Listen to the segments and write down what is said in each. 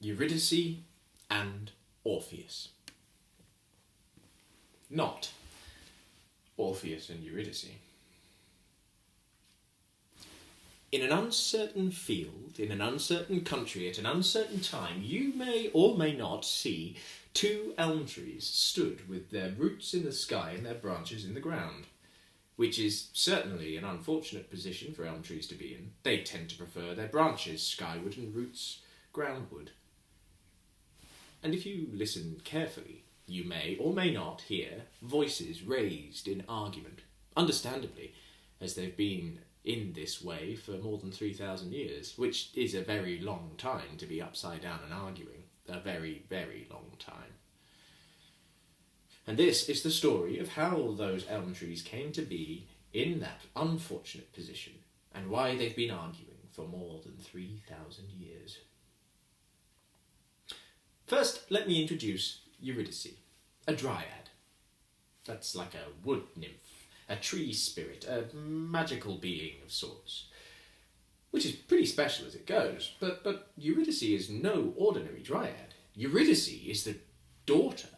Eurydice and Orpheus. Not Orpheus and Eurydice. In an uncertain field, in an uncertain country, at an uncertain time, you may or may not see two elm trees stood with their roots in the sky and their branches in the ground, which is certainly an unfortunate position for elm trees to be in. They tend to prefer their branches skyward and roots groundward. And if you listen carefully, you may or may not hear voices raised in argument, understandably, as they've been in this way for more than 3,000 years, which is a very long time to be upside down and arguing. A very, very long time. And this is the story of how those elm trees came to be in that unfortunate position, and why they've been arguing for more than 3,000 years. First, let me introduce Eurydice, a dryad. That's like a wood nymph, a tree spirit, a magical being of sorts, which is pretty special as it goes. But Eurydice is no ordinary dryad. Eurydice is the daughter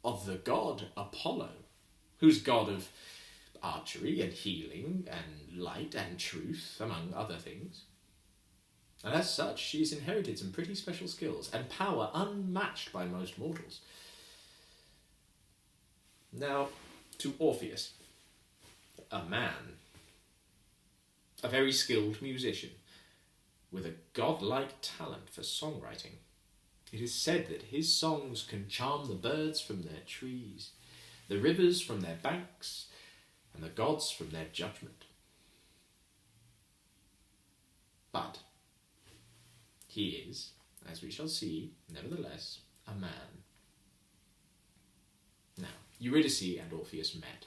of the god Apollo, who's god of archery and healing and light and truth, among other things. And as such, she's inherited some pretty special skills and power unmatched by most mortals. Now, to Orpheus, a man, a very skilled musician, with a godlike talent for songwriting. It is said that his songs can charm the birds from their trees, the rivers from their banks, and the gods from their judgment. But he is, as we shall see, nevertheless, a man. Now, Eurydice and Orpheus met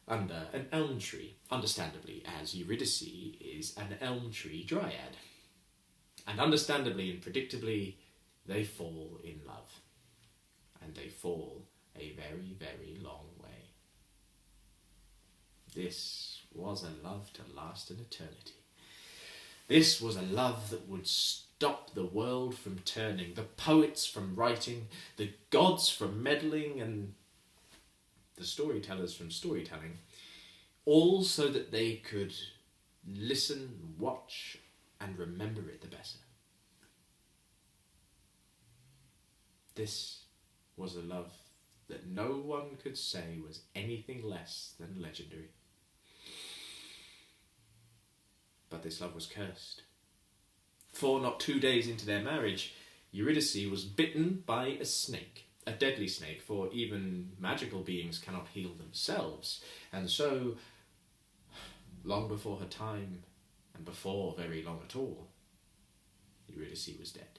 under an elm tree, understandably, as Eurydice is an elm tree dryad. And understandably and predictably, they fall in love. And they fall a very, very long way. This was a love to last an eternity. This was a love that would stop the world from turning, the poets from writing, the gods from meddling, and the storytellers from storytelling, all so that they could listen, watch, and remember it the better. This was a love that no one could say was anything less than legendary. But this love was cursed. For not 2 days into their marriage, Eurydice was bitten by a snake, a deadly snake, for even magical beings cannot heal themselves. And so, long before her time, and before very long at all, Eurydice was dead.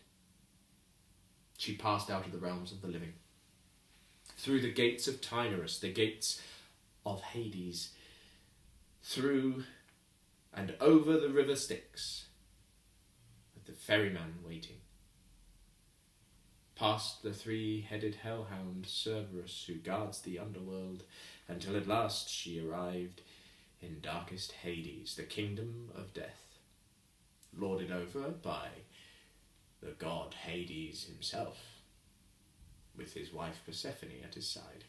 She passed out of the realms of the living, through the gates of Tynerus, the gates of Hades, through and over the river Styx, with the ferryman waiting, past the three-headed hellhound Cerberus who guards the underworld, until at last she arrived in darkest Hades, the kingdom of death, lorded over by the god Hades himself, with his wife Persephone at his side.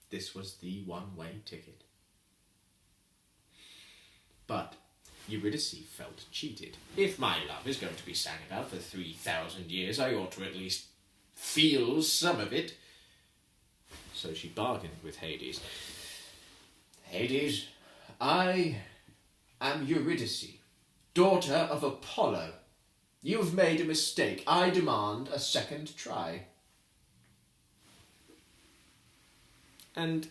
This was the one-way ticket. But Eurydice felt cheated. If my love is going to be sang about for 3,000 years, I ought to at least feel some of it. So she bargained with Hades. Hades, I am Eurydice, daughter of Apollo. You've made a mistake. I demand a second try. And,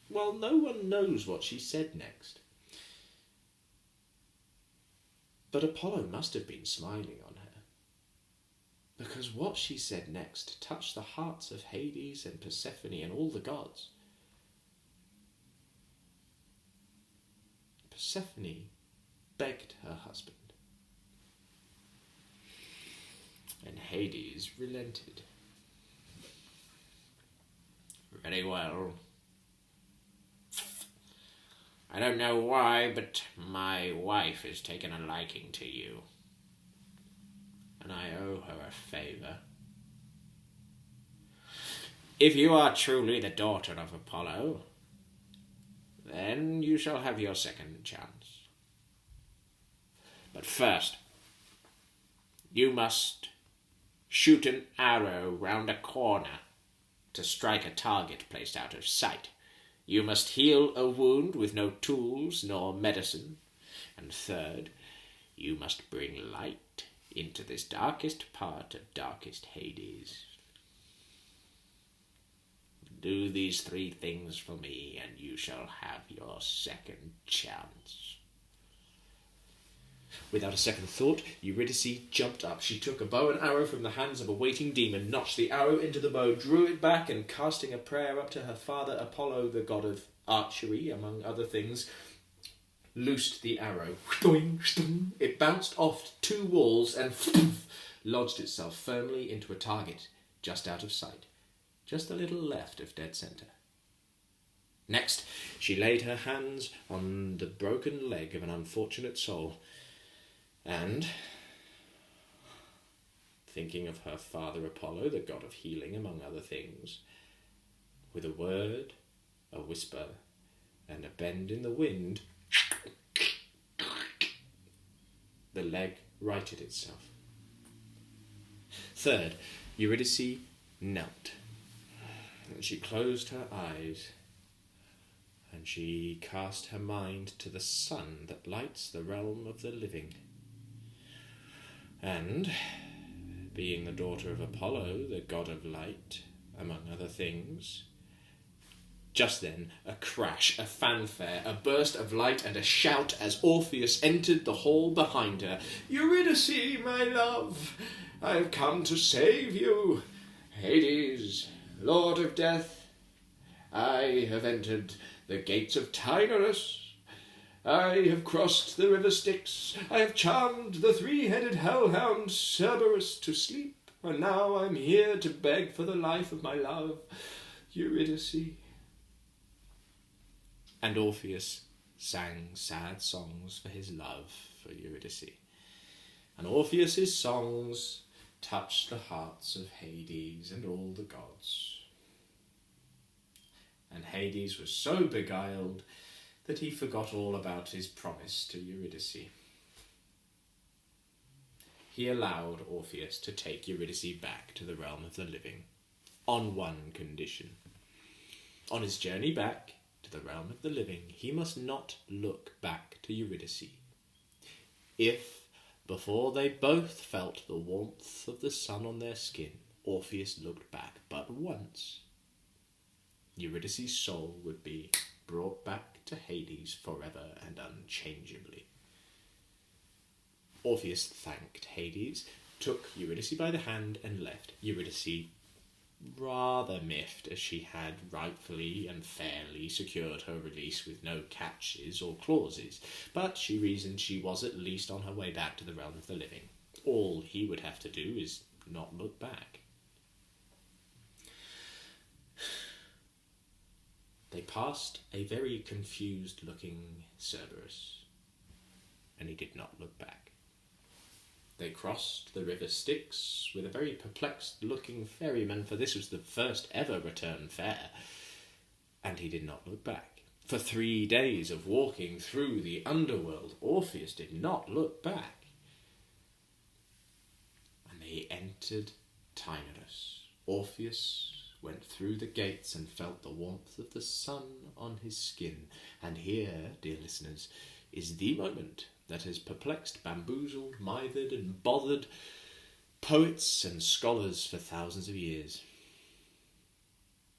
well, no one knows what she said next. But Apollo must have been smiling on her, because what she said next touched the hearts of Hades and Persephone and all the gods. Persephone begged her husband, and Hades relented. Very well. I don't know why, but my wife has taken a liking to you. and I owe her a favour. If you are truly the daughter of Apollo, then you shall have your second chance. But first, you must shoot an arrow round a corner to strike a target placed out of sight. You must heal a wound with no tools nor medicine. And third, you must bring light into this darkest part of darkest Hades. Do these 3 things for me, and you shall have your second chance. Without a second thought, Eurydice jumped up. She took a bow and arrow from the hands of a waiting demon, notched the arrow into the bow, drew it back, and casting a prayer up to her father Apollo, the god of archery, among other things, loosed the arrow. It bounced off 2 walls and lodged itself firmly into a target just out of sight, just a little left of dead centre. Next, she laid her hands on the broken leg of an unfortunate soul, and, thinking of her father Apollo, the god of healing, among other things, with a word, a whisper, and a bend in the wind, the leg righted itself. Third, Eurydice knelt, and she closed her eyes, and she cast her mind to the sun that lights the realm of the living. And, being the daughter of Apollo, the god of light, among other things, just then a crash, a fanfare, a burst of light, and a shout as Orpheus entered the hall behind her. "Eurydice, my love, I have come to save you. Hades, lord of death, I have entered the gates of Tyranus. I have crossed the river Styx. I have charmed the 3-headed hellhound Cerberus to sleep, and now I'm here to beg for the life of my love, Eurydice." And Orpheus sang sad songs for his love for Eurydice. And Orpheus's songs touched the hearts of Hades and all the gods. And Hades was so beguiled that he forgot all about his promise to Eurydice. He allowed Orpheus to take Eurydice back to the realm of the living, on one condition. On his journey back to the realm of the living, he must not look back to Eurydice. If, before they both felt the warmth of the sun on their skin, Orpheus looked back but once, Eurydice's soul would be brought back to Hades forever and unchangeably. Orpheus thanked Hades, took Eurydice by the hand, and left. Eurydice rather miffed, as she had rightfully and fairly secured her release with no catches or clauses, but she reasoned she was at least on her way back to the realm of the living. All he would have to do is not look back. They passed a very confused-looking Cerberus, and he did not look back. They crossed the river Styx with a very perplexed-looking ferryman, for this was the first ever return fare, and he did not look back. For 3 days of walking through the underworld, Orpheus did not look back. And they entered Tyranus. Orpheus went through the gates and felt the warmth of the sun on his skin. And here, dear listeners, is the moment that has perplexed, bamboozled, mithered and bothered poets and scholars for thousands of years.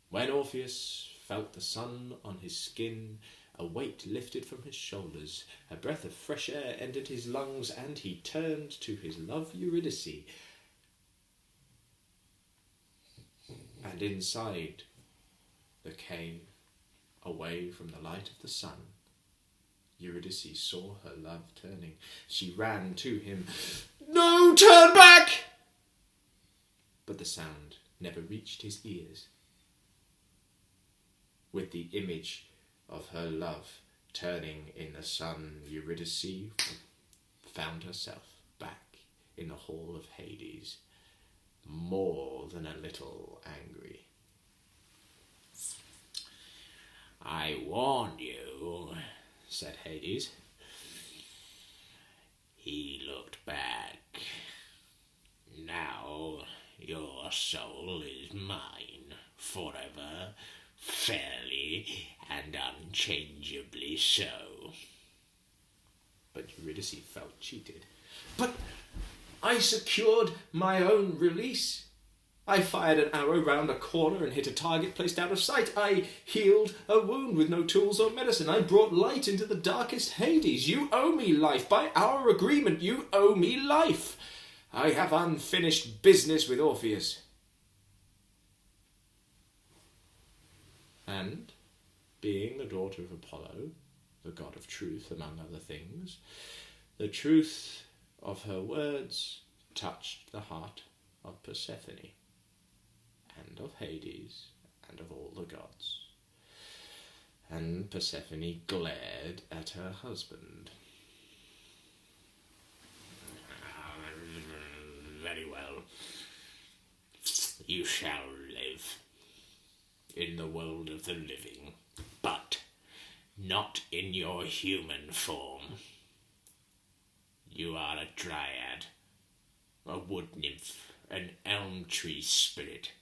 When Orpheus felt the sun on his skin, a weight lifted from his shoulders, a breath of fresh air entered his lungs, and he turned to his love Eurydice. And inside the cave, away from the light of the sun, Eurydice saw her love turning. She ran to him. "No, turn back!" But the sound never reached his ears. With the image of her love turning in the sun, Eurydice found herself back in the hall of Hades, more than a little angry. "I warned you," said Hades. He looked back. "Now your soul is mine, forever, fairly and unchangeably so." But Eurydice felt cheated. "But I secured my own release. I fired an arrow round a corner and hit a target placed out of sight. I healed a wound with no tools or medicine. I brought light into the darkest Hades. You owe me life. By our agreement, you owe me life. I have unfinished business with Orpheus." And, being the daughter of Apollo, the god of truth among other things, the truth of her words touched the heart of Persephone, and of Hades, and of all the gods. And Persephone glared at her husband. "Very well. You shall live in the world of the living, but not in your human form. You are a dryad, a wood nymph, an elm tree spirit.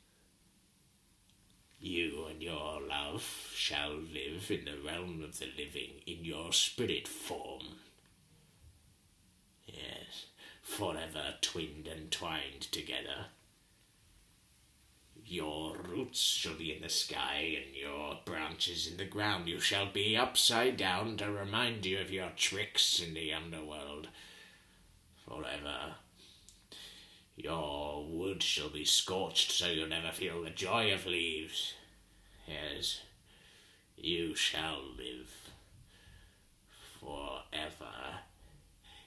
You and your love shall live in the realm of the living in your spirit form. Yes, forever twinned and twined together. Your roots shall be in the sky and your branches in the ground. You shall be upside down to remind you of your tricks in the underworld. Forever. Your wood shall be scorched so you'll never feel the joy of leaves. Yes, you shall live forever.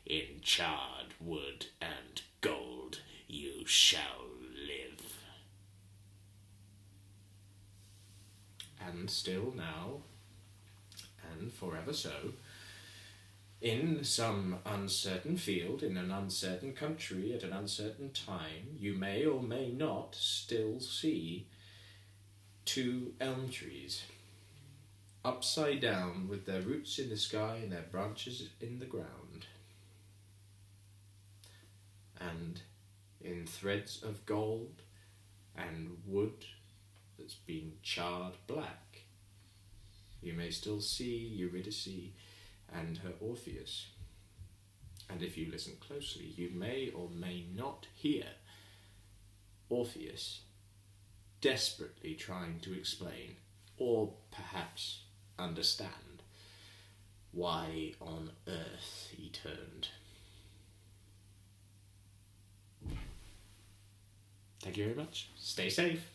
In charred wood and gold you shall live." And still now, and forever so, in some uncertain field, in an uncertain country, at an uncertain time, you may or may not still see 2 elm trees, upside down with their roots in the sky and their branches in the ground. And in threads of gold and wood that's been charred black, you may still see Eurydice and her Orpheus. And if you listen closely, you may or may not hear Orpheus desperately trying to explain, or perhaps understand, why on earth he turned. Thank you very much. Stay safe.